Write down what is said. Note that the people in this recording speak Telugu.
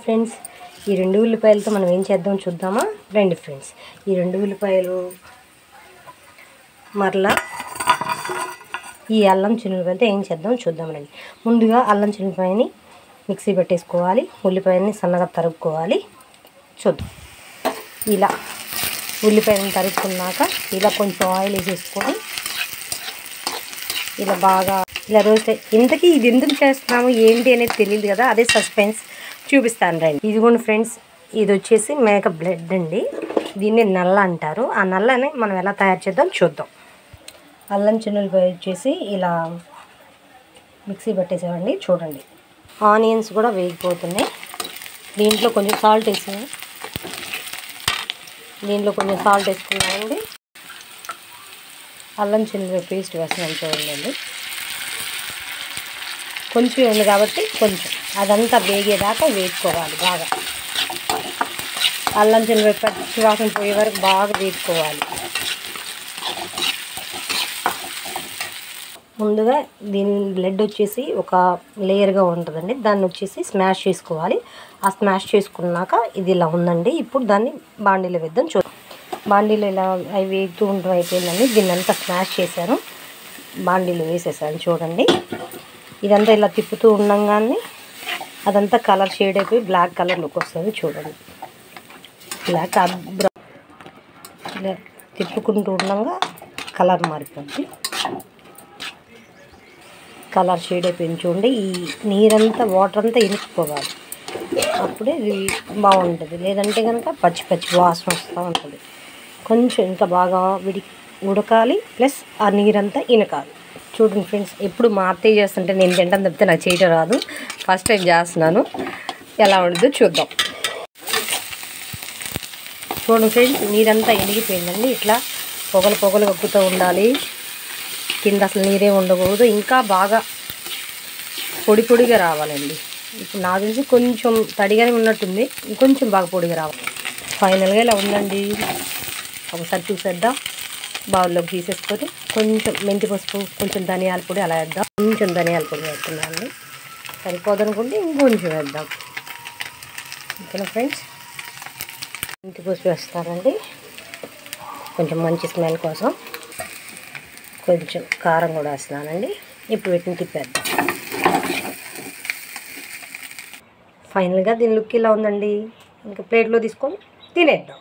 ఫ్రెండ్స్, ఈ 2 ఉల్లిపాయలతో మనం ఏం చేద్దాం చూద్దామా? రండి ఫ్రెండ్స్. ఈ 2 ఉల్లిపాయలు మరలా ఈ అల్లం చిన్నులపాయలతో ఏం చేద్దాం చూద్దాం రండి. ముందుగా అల్లం చిన్నులపాయని మిక్సీ పెట్టేసుకోవాలి. ఉల్లిపాయలని సన్నగా తరుక్కోవాలి. చూద్దాం. ఇలా ఉల్లిపాయలను తరుక్కున్నాక ఇలా కొంచెం ఆయిల్ వేసేసుకొని ఇలా బాగా ఇలా రోస్ట్. ఇంతకీ ఇది ఎందుకు చేస్తున్నాము ఏంటి అనేది తెలియదు కదా, అదే సస్పెన్స్. చూపిస్తాను రండి. ఇదిగోండి ఫ్రెండ్స్, ఇది వచ్చేసి మేక బ్లడ్ అండి. దీన్ని నల్ల అంటారు. ఆ నల్లని మనం ఎలా తయారు చేద్దాం చూద్దాం. అల్లం చిన్నులపాయ వచ్చేసి ఇలా మిక్సీ పట్టేసామండి. చూడండి, ఆనియన్స్ కూడా వేగిపోతున్నాయి. దీంట్లో కొంచెం సాల్ట్ వేసుకున్నామండి. అల్లం చిన్నులపాయ పేస్ట్ వేస్తున్నాం చూడండి. కొంచెం ఉంది కాబట్టి కొంచెం అదంతా వేగేదాకా వేసుకోవాలి. బాగా అల్లం చిన్నులపాయ పచ్చి వాసన పోయే వరకు బాగా వేసుకోవాలి. ముందుగా దీని బ్లడ్ వచ్చేసి ఒక లేయర్గా ఉంటుందండి. దాన్ని వచ్చేసి స్మాష్ చేసుకోవాలి. ఆ స్మాష్ చేసుకున్నాక ఇది ఇలా ఉందండి. ఇప్పుడు దాన్ని బాండీలో వేద్దాం. బాండీలో ఇలా అవి వేగుతూ ఉండడం అయిపోయిందండి. దీన్ని అంతా స్మాష్ చేశాను, బాండీలో వేసేసాను. చూడండి, ఇదంతా ఇలా తిప్పుతూ ఉండగానే అదంతా కలర్ షేడ్ అయిపోయి బ్లాక్ కలర్లోకి వస్తుంది. చూడండి, బ్లాక్ ఇలా తిప్పుకుంటూ ఉండగా కలర్ మారిపోద్ది. కలర్ షేడ్ అయిపోయింది చూడండి. ఈ నీరంతా వాటర్ అంతా ఇనికిపోవాలి. అప్పుడే ఇది బాగుంటుంది. లేదంటే కనుక పచ్చి పచ్చి వాసన వస్తూ ఉంటుంది. కొంచెం ఇంకా బాగా ఉడకాలి, ప్లస్ ఆ నీరంతా ఇనకాలి. చూడండి ఫ్రెండ్స్, ఎప్పుడు మా అత్తయ్య చేస్తుంటే నేను తింటాను తప్పితే నాకు చేయటం రాదు. ఫస్ట్ టైం చేస్తున్నాను. ఎలా ఉంటుందో చూద్దాం. చూడండి ఫ్రెండ్స్, నీరంతా ఇనిగిపోయిందండి. ఇట్లా పొగలు కక్కుతూ ఉండాలి. కింద అసలు నీరే ఉండకూడదు. ఇంకా బాగా పొడిగా రావాలండి. ఇప్పుడు నాకు తెలిసి కొంచెం తడిగానే ఉన్నట్టుంది. ఇంకొంచెం బాగా పొడిగా రావాలి. ఫైనల్గా ఇలా ఉందండి. ఒకసారి చూసేద్దాం. బౌల్లోకి తీసేసుకొని కొంచెం మెంతి పసుపు, కొంచెం ధనియాల పొడి అలా వేద్దాం. కొంచెం ధనియాల పొడి వేస్తున్నాను. సరిపోదనుకుంటే ఇంకొంచెం వేద్దాం. ఓకేనా ఫ్రెండ్స్, మెంతి పసుపు వేస్తానండి కొంచెం మంచి స్మెల్ కోసం. కొంచెం కారం కూడా వేస్తున్నానండి. ఇప్పుడు వీటిని తిప్పేద్దాం. ఫైనల్గా దీని లుక్ ఇలా ఉందండి. ఇంకా ప్లేట్లో తీసుకొని తినేద్దాం.